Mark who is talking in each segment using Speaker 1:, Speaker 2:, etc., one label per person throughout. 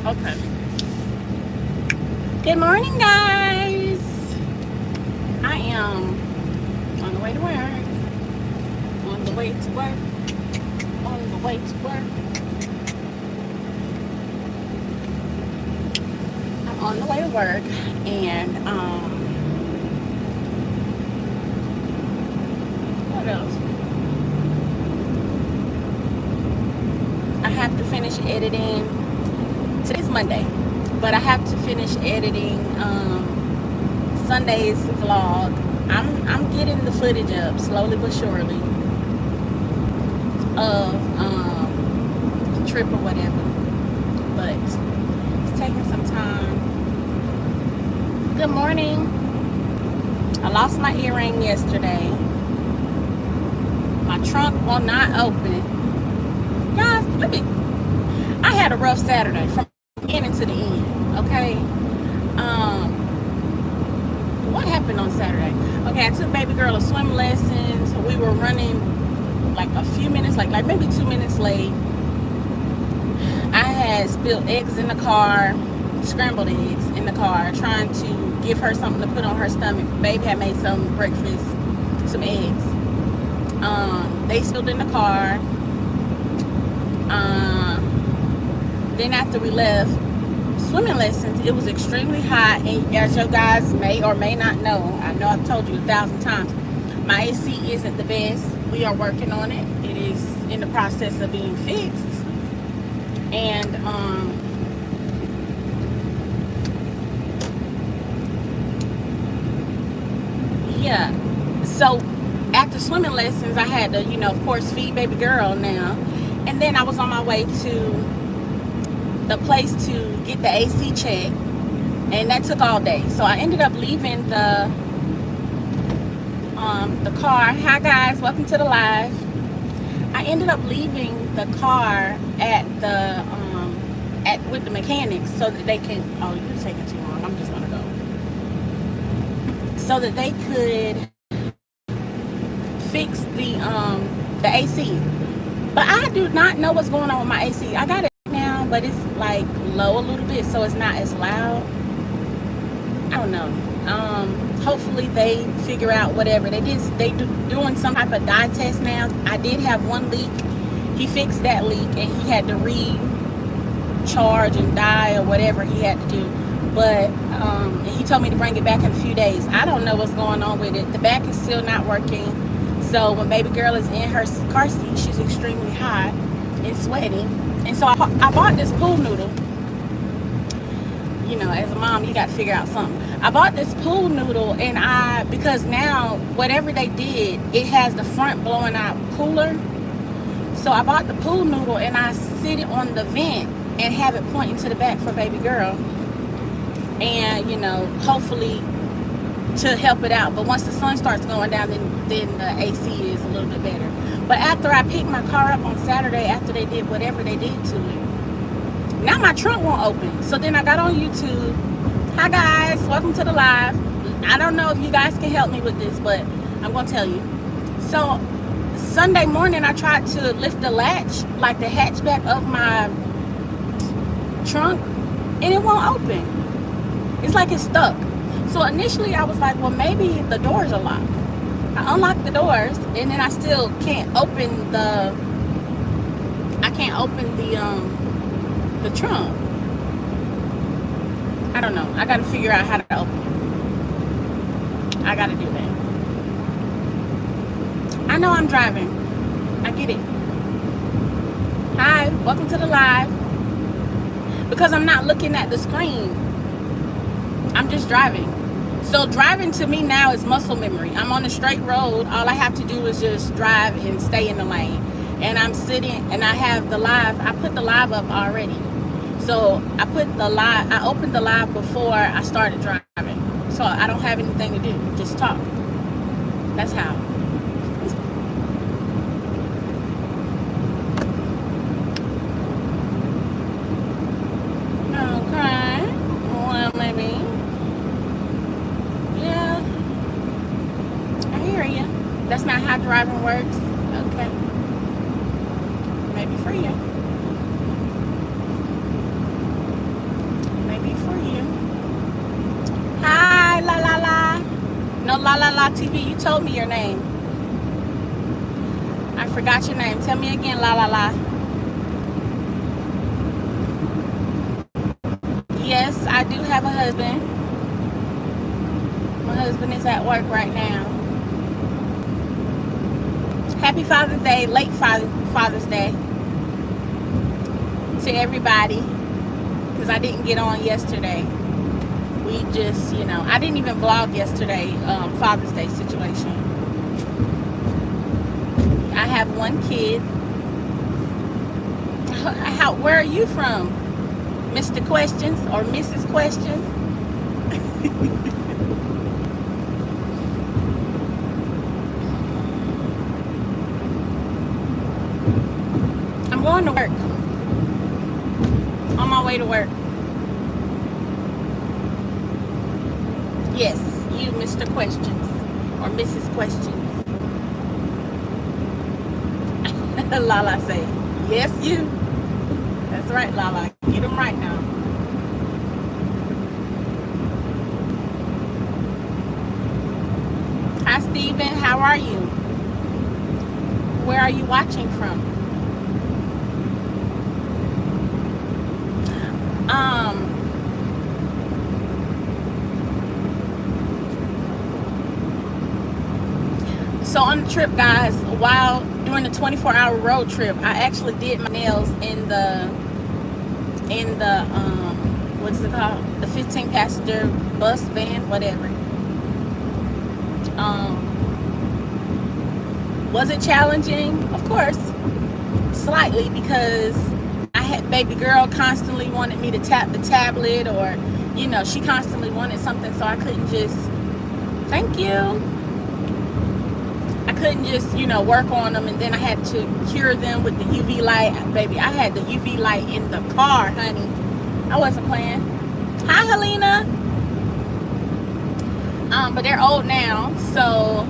Speaker 1: Okay. Good morning, guys. I am on the way to work. On the way to work. On the way to work. I'm on the way to work, and what else? I have to finish editing. Today's Monday, but I have to finish editing Sunday's vlog. I'm getting the footage up slowly but surely of the trip or whatever, but it's taking some time. Good morning. I lost my earring yesterday. My trunk will not open. Guys, I had a rough Saturday from beginning to the end. Okay. What happened on Saturday? Okay, I took baby girl a swim lessons. We were running like a few minutes, like maybe 2 minutes late. I had spilled eggs in the car, scrambled eggs in the car, trying to give her something to put on her stomach. Babe had made some breakfast, some eggs. They spilled in the car. Then after we left swimming lessons, it was extremely hot, and as you guys may or may not know, I know I've told you 1,000 times, my AC isn't the best. We are working on it. It is in the process of being fixed, and yeah. So after swimming lessons, I had to, of course, feed baby girl now, and then I was on my way to the place to get the AC checked, and that took all day. So I ended up leaving the car. Hi guys, welcome to the live. I ended up leaving the car at the with the mechanics so that they can. Oh, you're taking too long. I'm just gonna go. So that they could fix the AC. But I do not know what's going on with my AC. I got it now, but it's like low a little bit, so it's not as loud. I don't know. Hopefully they figure out whatever they did. Doing some type of dye test now. I did have one leak. He fixed that leak, and he had to recharge and dye or whatever he had to do. But he told me to bring it back in a few days. I don't know what's going on with it. The back is still not working. So when baby girl is in her car seat, she's extremely hot and sweaty. And so I bought this pool noodle. As a mom, you got to figure out something. I bought this pool noodle, and because now whatever they did, it has the front blowing out cooler. So I bought the pool noodle, and I sit it on the vent and have it pointing to the back for baby girl. And hopefully to help it out. But once the sun starts going down, then the AC is a little bit better. But after I picked my car up on Saturday, after they did whatever they did to it, now my trunk won't open. So then I got on YouTube. Hi guys, welcome to the live. I don't know if you guys can help me with this, but I'm gonna tell you. So Sunday morning, I tried to lift the latch, like the hatchback of my trunk, and it won't open. It's like it's stuck. So initially I was like, well, maybe the doors are locked. I unlocked the doors, and then I still can't open the trunk. I don't know. I got to figure out how to open it. I got to do that. I know I'm driving. I get it. Hi, welcome to the live. Because I'm not looking at the screen. I'm just driving. So driving to me now is muscle memory. I'm on a straight road. All I have to do is just drive and stay in the lane. And I'm sitting, and I have the live. I put the live up already. So I opened the live before I started driving. So I don't have anything to do. Just talk. That's how. Okay. Well, maybe. Yeah. I hear you. That's not how driving works. Okay. Maybe for you. No, La La La TV. You told me your name. I forgot your name. Tell me again, La La La. Yes, I do have a husband. My husband is at work right now. Happy Father's Day, late Father's Day to everybody, because I didn't get on yesterday. We just, I didn't even vlog yesterday, Father's Day situation. I have one kid. Where are you from? Mr. Questions or Mrs. Questions? I'm going to work. On my way to work. Yes, you, Mr. Questions or Mrs. Questions. Lala say, yes, you. That's right, Lala. Get them right now. Hi, Steven. How are you? Where are you watching from? So on the trip, guys, while during the 24-hour road trip, I actually did my nails in the what is it called? The 15-passenger bus, van, whatever. Was it challenging? Of course, slightly, because I had baby girl constantly wanted me to tap the tablet, or she constantly wanted something, so I couldn't just thank you. I couldn't just, work on them, and then I had to cure them with the UV light. Baby, I had the UV light in the car, honey. I wasn't playing. Hi, Helena. But they're old now, so,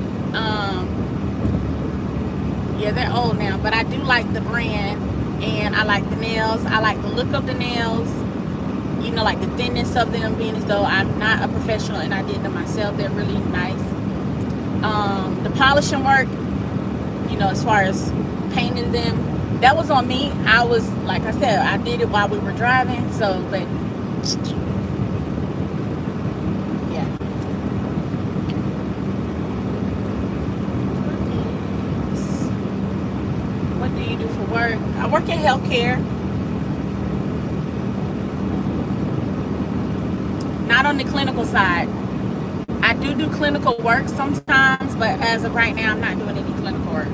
Speaker 1: yeah, they're old now. But I do like the brand, and I like the nails. I like the look of the nails, like the thinness of them, being as though I'm not a professional and I did them myself. They're really nice. The polishing work, as far as painting them, that was on me. I was, like I said, I did it while we were driving, so, but yeah. What do you do for work? I work in healthcare. Not on the clinical side. I do clinical work sometimes, but as of right now, I'm not doing any clinical work.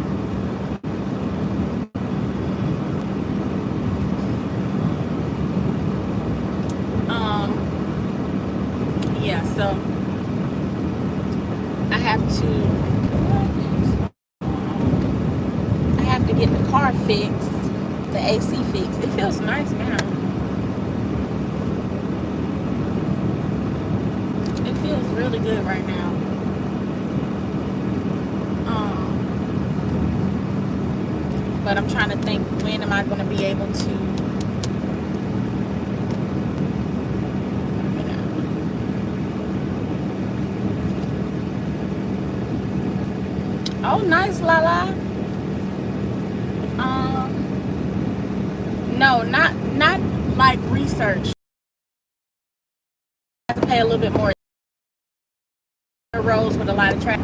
Speaker 1: Yeah, so I have to get the car fixed, the AC fixed. It feels nice now. It feels really good right now. But I'm trying to think, when am I going to be able to, Oh, nice, Lala. No, not like research. I have to pay a little bit more. Roads with a lot of traffic.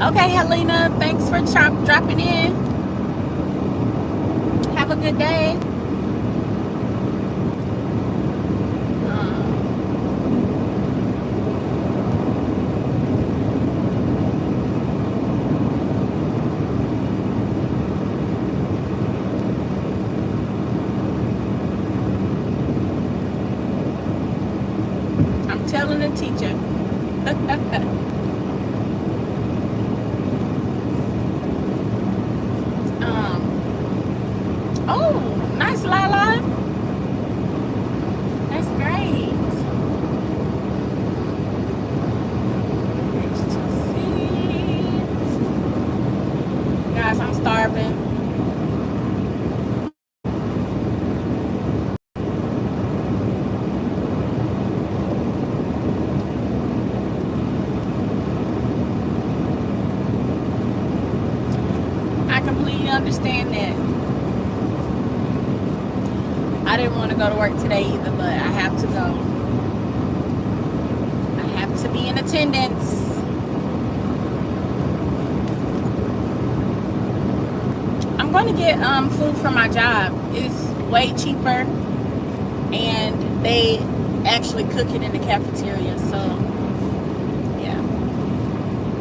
Speaker 1: Okay, Helena, thanks for dropping in. Have a good day. I'm telling the teacher. Oh, nice, Lala. That's great. HTC. Guys, I'm starving. understand that. I didn't want to go to work today either, but I have to go. I have to be in attendance. I'm going to get food from my job. It's way cheaper, and they actually cook it in the cafeteria, so yeah.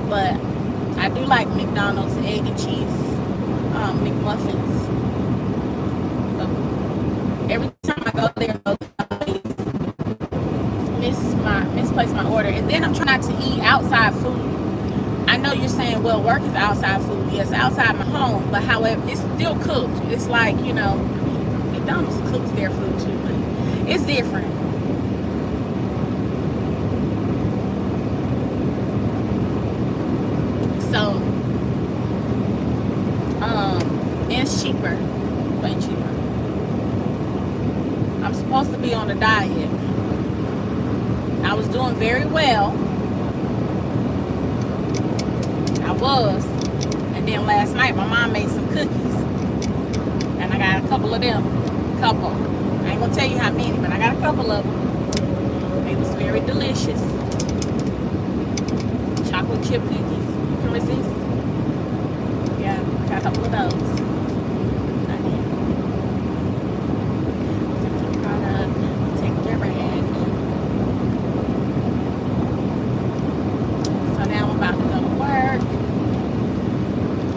Speaker 1: But I do like McDonald's egg and cheese McMuffins. So every time I go there, I misplace my order, and then I'm trying not to eat outside food. I know you're saying, well, work is outside food. Yes, outside my home, but however, it's still cooked. It's like, you know, McDonald's cooks their food too, but it's different. So, it's cheaper, way cheaper. I'm supposed to be on a diet. I was doing very well. I was. And then last night, my mom made some cookies. And I got a couple of them. Couple. I ain't gonna tell you how many, but I got a couple of them. It was very delicious. Chocolate chip cookies. You can resist. Yeah, got a couple of those. I did. Take your product. Take your rag. So now I'm about to go to work.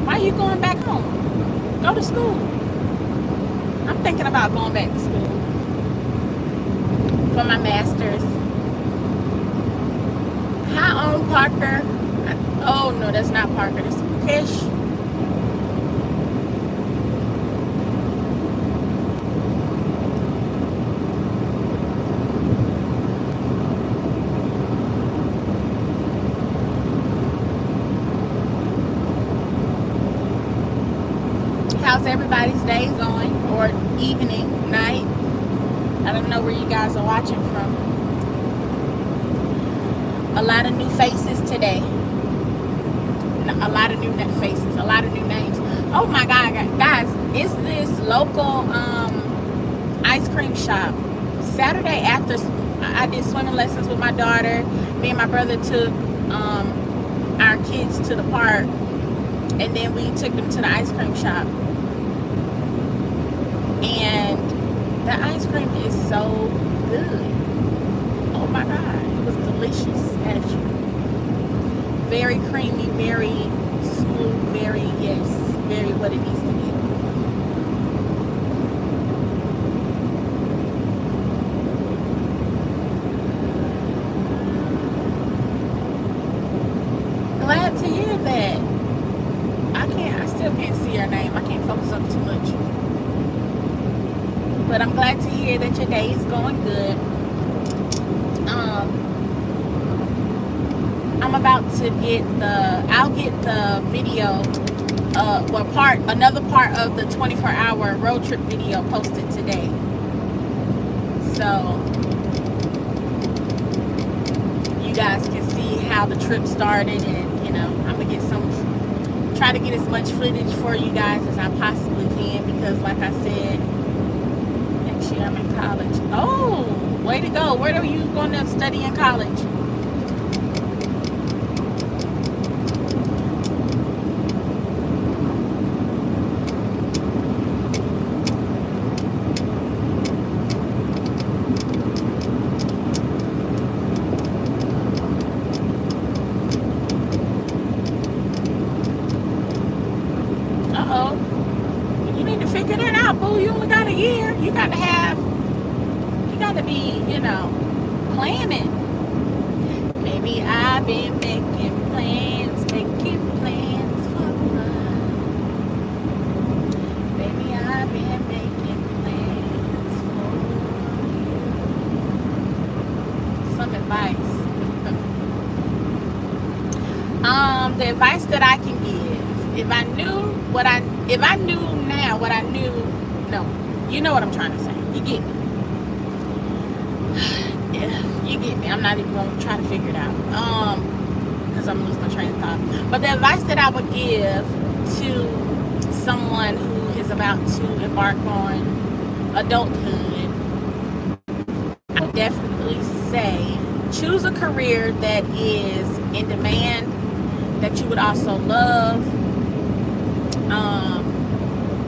Speaker 1: Why are you going back home? Go to school. I'm thinking about going back to school for my master's. Hi, own Parker. Oh no, that's not Parker. That's Pukesh. How's everybody's day going, or evening, night? I don't know where you guys are watching from. A lot of new faces today. A lot of new faces. A lot of new names. Oh my God, guys! It's this local ice cream shop. Saturday after I did swimming lessons with my daughter, me and my brother took our kids to the park, and then we took them to the ice cream shop. And the ice cream is so good. Oh my God, it was delicious, actually. Very creamy, very smooth, very, yes, very what it needs to be. Glad to hear that. I still can't see your name. I can't focus on too much. But I'm glad to hear that your day is going good. I'm about to I'll get the video, another part of the 24-hour road trip video posted today. So you guys can see how the trip started, and you know, I'm gonna try to get as much footage for you guys as I possibly can, because like I said, next year I'm in college. Oh, way to go. Where are you going to study in college? You need to figure that out, boo. You only got a year. You got to be, you know, planning. Maybe I've been making plans for love. Maybe I've been making plans for you. Some advice. The advice that I can give, if I knew now what I knew, no, you know what I'm trying to say. You get me. Yeah, you get me. I'm not even going to try to figure it out. Because I'm going to lose my train of thought. But the advice that I would give to someone who is about to embark on adulthood, I would definitely say choose a career that is in demand, that you would also love,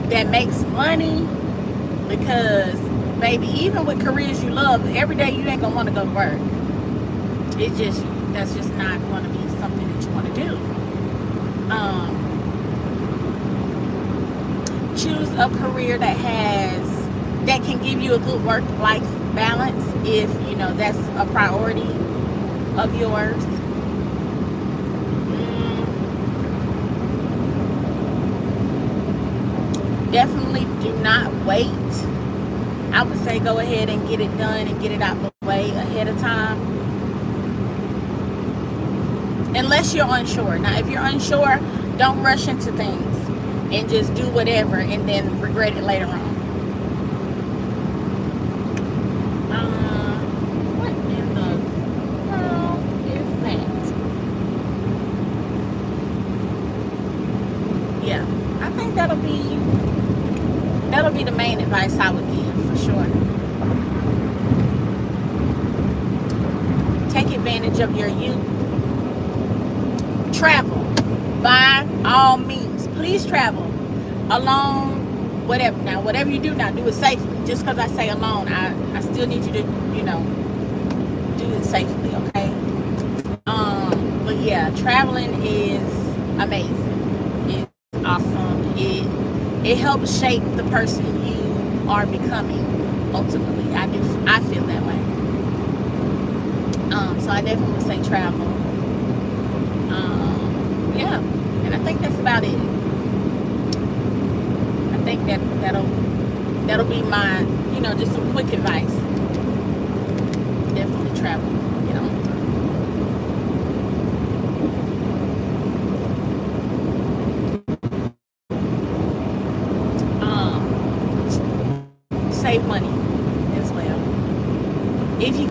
Speaker 1: that makes money. Because, baby, even with careers you love, every day you ain't gonna want to go to work. That's just not going to be something that you want to do. Choose a career that can give you a good work-life balance, if you know that's a priority of yours. Definitely do not wait. I would say go ahead and get it done and get it out the way ahead of time. Unless you're unsure. Now, if you're unsure, don't rush into things and just do whatever and then regret it later on. What in the world is that? Yeah, I think that'll be the main advice I would give, for sure. Take advantage of your youth. Travel, by all means. Please travel alone, whatever. Now, whatever you do now, do it safely. Just because I say alone, I still need you to, do it safely, okay? But yeah, traveling is amazing. It's awesome. It helps shape the person you are becoming ultimately. I feel that way. So I definitely would say travel. Yeah, and I think that's about it. I think that'll be my, just some quick advice. Definitely travel, Save money as well. If you,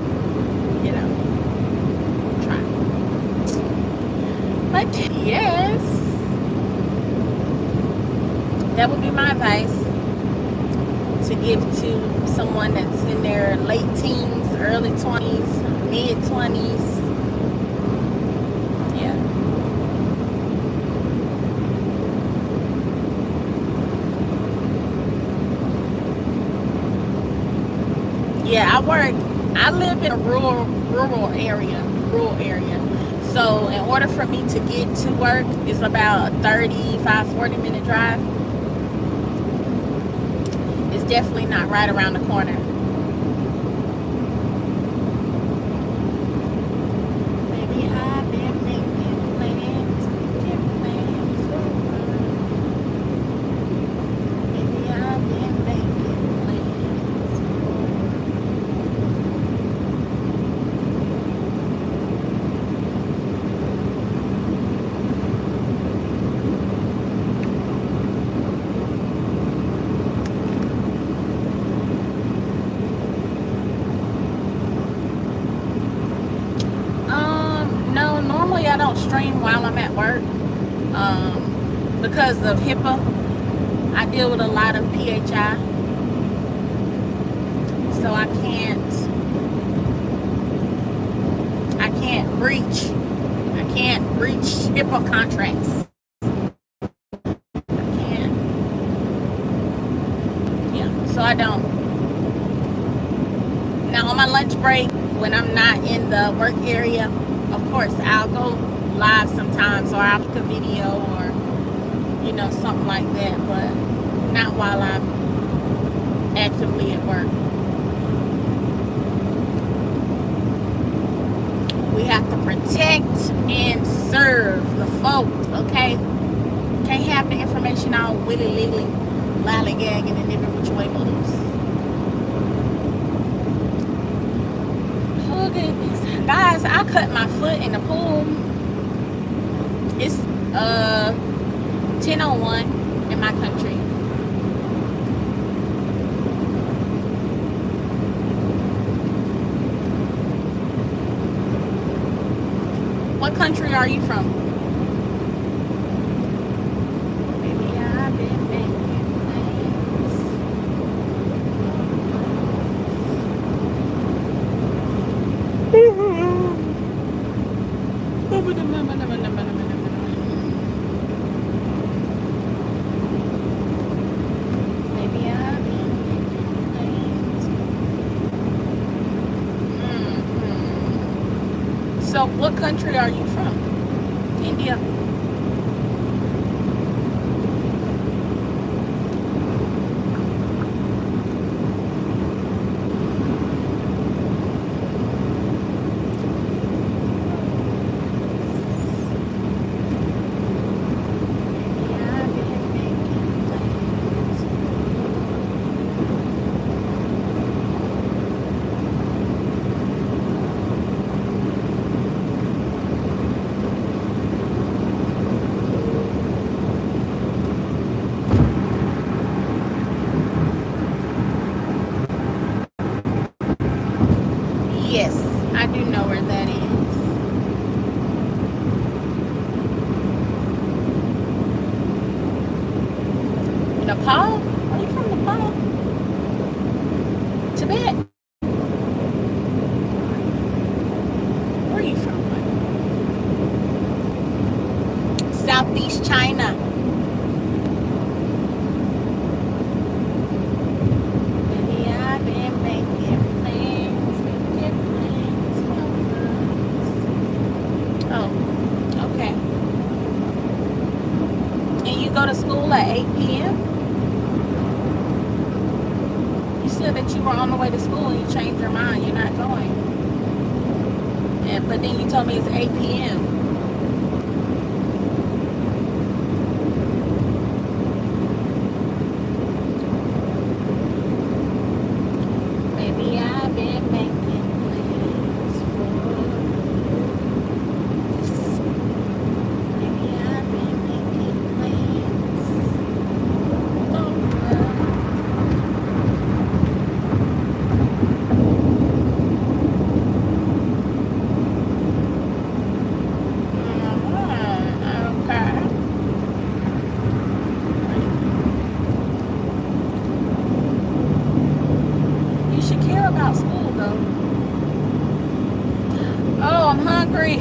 Speaker 1: try. But yes, that would be my advice to give to someone that's in their late teens, early 20s, mid 20s. Yeah. Yeah, I live in a rural area. So in order for me to get to work, it's about a 40 minute drive. It's definitely not right around the corner. Maybe I've been making plans. Maybe I've been making plans. No, normally I don't stream while I'm at work. Because of HIPAA, I deal with a lot of PHI. So I can't breach HIPAA contracts. I can't. Yeah, so I don't. Now on my lunch break, when I'm not in the work area, of course I'll go live sometimes, or I'll make a video, or something like that, but not while I'm actively at work. We have to protect and serve the folks, okay? Can't have the information all willy-nilly, lollygagging and every which way moves. Oh goodness, guys! I cut my foot in the pool. It's 10:01 in my country. What country are you from? Maybe I've been So what country are you from? India. Yes, I do know where that is. Nepal? Are you from Nepal? Tibet? Where are you from? Southeast China. Baby, I've been making plans for us. Oh, okay. And you go to school at 8 p.m.? You said that you were on the way to school and you changed your mind. You're not going. But then you told me it's 8 p.m. Maybe I've been making plans for. Maybe I've been making plans for. Okay. You should care about school though. Oh, I'm hungry.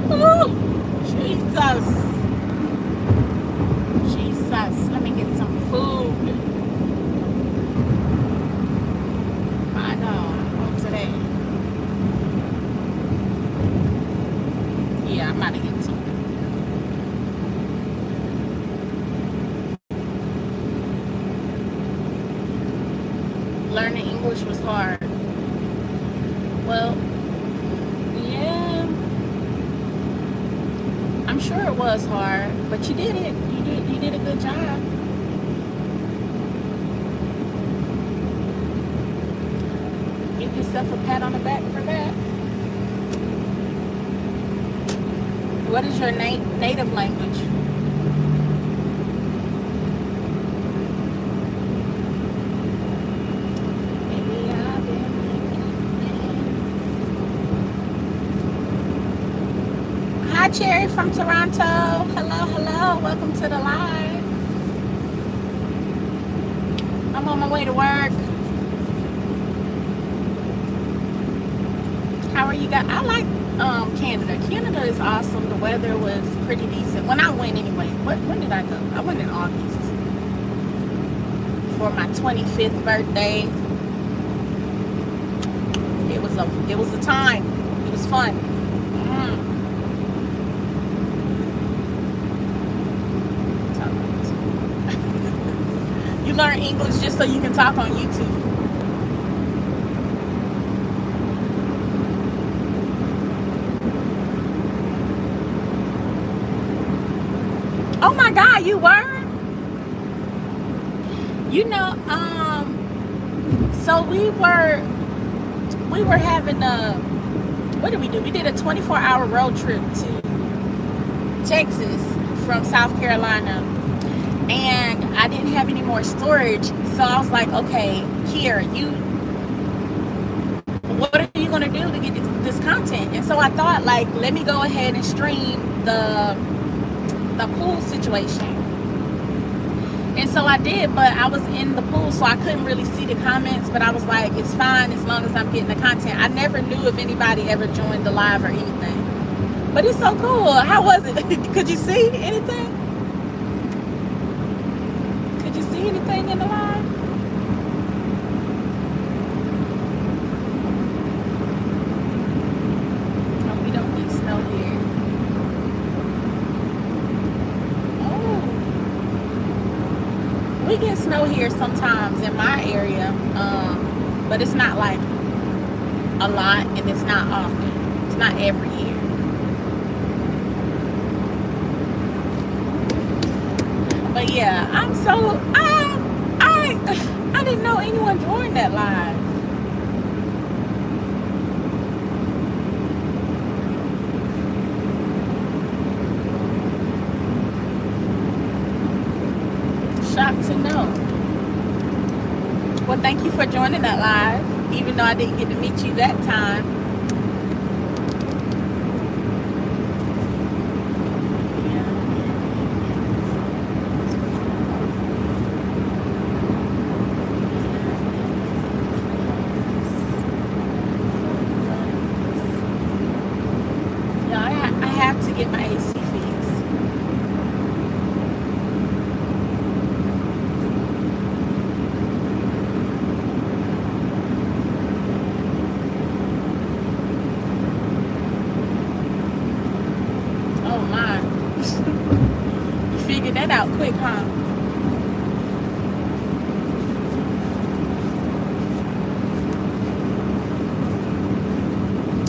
Speaker 1: Oh, Jesus. Jesus. Let me get some food. I know. What's today? Yeah, I'm about to get some. Learning English was hard. Well, yeah, I'm sure it was hard, but you did it. You did a good job. Give yourself a pat on the back for that. What is your native language? Maybe I've been making plans. Hi, Cherry from Toronto. Hello, hello. Welcome to the live. I'm on my way to work. How are you guys? I like Canada. Canada is awesome. The weather was pretty decent. When I went anyway. When did I go? I went in August for my 25th birthday. It was a time. It was fun. You learn English just so you can talk on YouTube. Oh my God, you were? You know, so we were having what did we do? We did a 24-hour road trip to Texas from South Carolina, and I didn't have any more storage, so I was like, okay, Kiera, what are you gonna do to get this content? And so I thought, like, let me go ahead and stream the pool situation. And so I did, but I was in the pool, so I couldn't really see the comments, but I was like, it's fine as long as I'm getting the content. I never knew if anybody ever joined the live or anything, but it's so cool. How was it? Could you see anything? Could you see anything in the live? No, we don't need We get snow here sometimes in my area, but it's not like a lot, and it's not often. It's not every year. But yeah, I didn't know anyone joined that live. Shocked to know. Well, thank you for joining that live, even though I didn't get to meet you that time. Yeah, I have to get my AC fixed. Oh my. You figured that out quick, huh?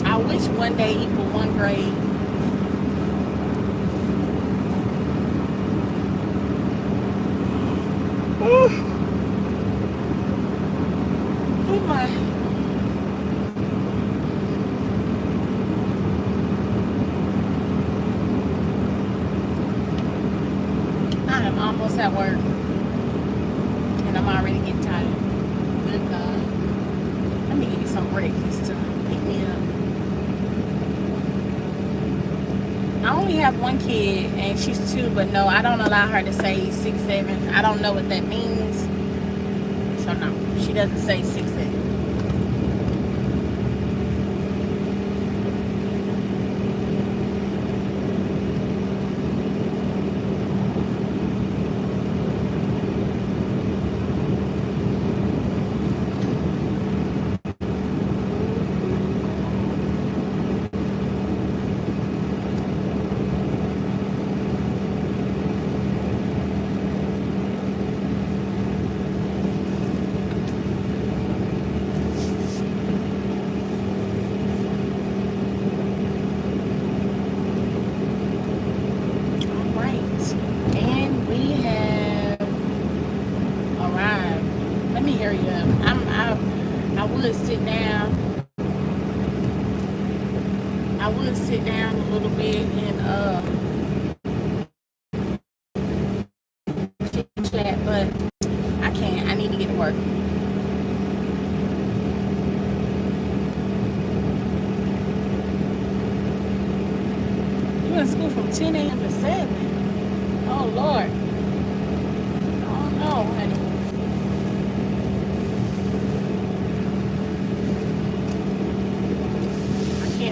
Speaker 1: I wish one day equal one grade. Oh my. I am almost at work, and I'm already getting tired. Good God. Let me give you some breakfast to pick me up. I only have one kid, and she's 2, but no, I don't allow her to say 6, 7. I don't know what that means. So no, she doesn't say 6, 7. I would sit down a little bit and chit chat, but I can't. I need to get to work. You in school from 10 a.m. to 7. Oh Lord. Oh no, honey.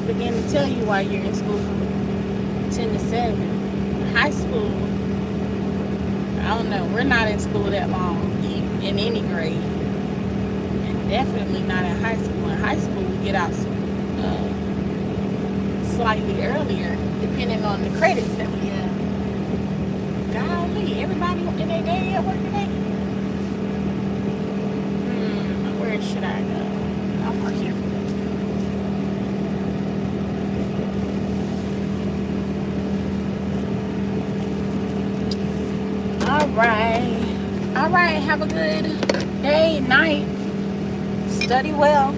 Speaker 1: Begin to tell you why you're in school from 10 to 7. High school, I don't know. We're not in school that long in any grade, and definitely not in high school. In high school, we get out slightly earlier, depending on the credits that we have. Golly, everybody in their day at work today. Where should I go? I'll park here. All right, have a good day, night, study well.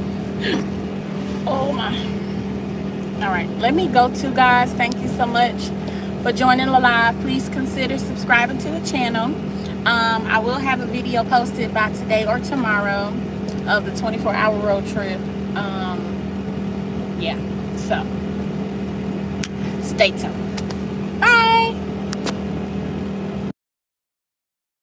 Speaker 1: Oh my. All right, let me go to, guys. Thank you so much for joining the live. Please consider subscribing to the channel. I will have a video posted by today or tomorrow of the 24-hour road trip. Yeah, so stay tuned.